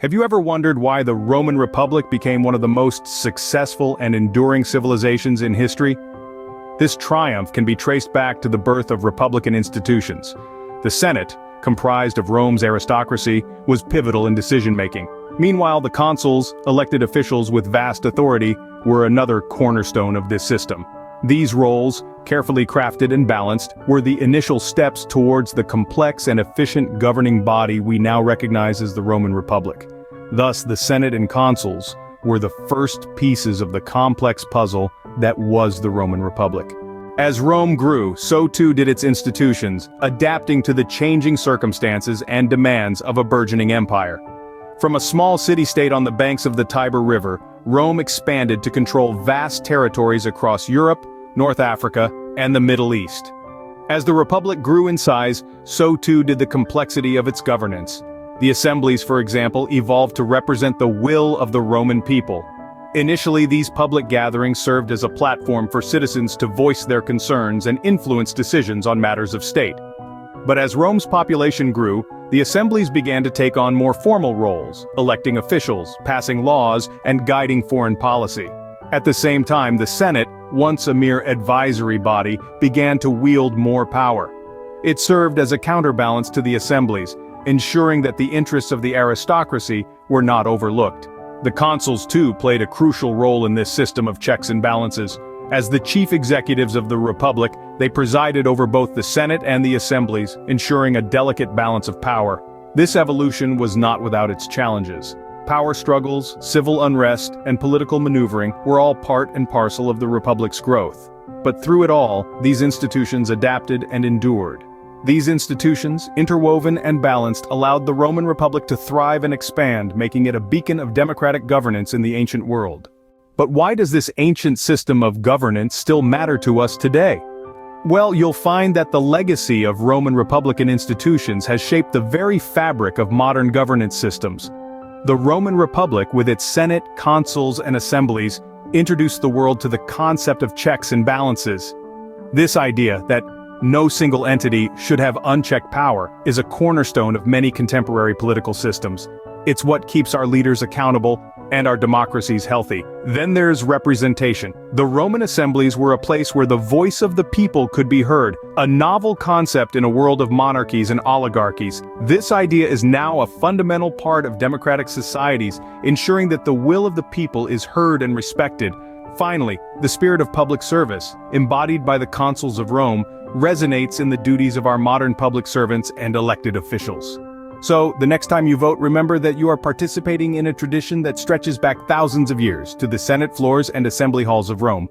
Have you ever wondered why the Roman Republic became one of the most successful and enduring civilizations in history? This triumph can be traced back to the birth of republican institutions. The Senate, comprised of Rome's aristocracy, was pivotal in decision-making. Meanwhile, the consuls, elected officials with vast authority, were another cornerstone of this system. These roles, carefully crafted and balanced, were the initial steps towards the complex and efficient governing body we now recognize as the Roman Republic. Thus, the Senate and consuls were the first pieces of the complex puzzle that was the Roman Republic. As Rome grew, so too did its institutions, adapting to the changing circumstances and demands of a burgeoning empire. From a small city-state on the banks of the Tiber River, Rome expanded to control vast territories across Europe, North Africa, and the Middle East. As the Republic grew in size, so too did the complexity of its governance. The assemblies, for example, evolved to represent the will of the Roman people. Initially, these public gatherings served as a platform for citizens to voice their concerns and influence decisions on matters of state. But as Rome's population grew, the assemblies began to take on more formal roles, electing officials, passing laws, and guiding foreign policy. At the same time, the Senate, once a mere advisory body, began to wield more power. It served as a counterbalance to the assemblies, ensuring that the interests of the aristocracy were not overlooked. The consuls too played a crucial role in this system of checks and balances. As the chief executives of the Republic, they presided over both the Senate and the assemblies, ensuring a delicate balance of power. This evolution was not without its challenges. Power struggles, civil unrest, and political maneuvering were all part and parcel of the Republic's growth. But through it all, these institutions adapted and endured. These institutions, interwoven and balanced, allowed the Roman Republic to thrive and expand, making it a beacon of democratic governance in the ancient world. But why does this ancient system of governance still matter to us today? Well, you'll find that the legacy of Roman Republican institutions has shaped the very fabric of modern governance systems. The Roman Republic, with its Senate, consuls, and assemblies, introduced the world to the concept of checks and balances. This idea that no single entity should have unchecked power is a cornerstone of many contemporary political systems. It's what keeps our leaders accountable and our democracies healthy. Then there's representation. The Roman assemblies were a place where the voice of the people could be heard, a novel concept in a world of monarchies and oligarchies. This idea is now a fundamental part of democratic societies, ensuring that the will of the people is heard and respected. Finally, the spirit of public service, embodied by the consuls of Rome, resonates in the duties of our modern public servants and elected officials. So, the next time you vote, remember that you are participating in a tradition that stretches back thousands of years to the Senate floors and assembly halls of Rome.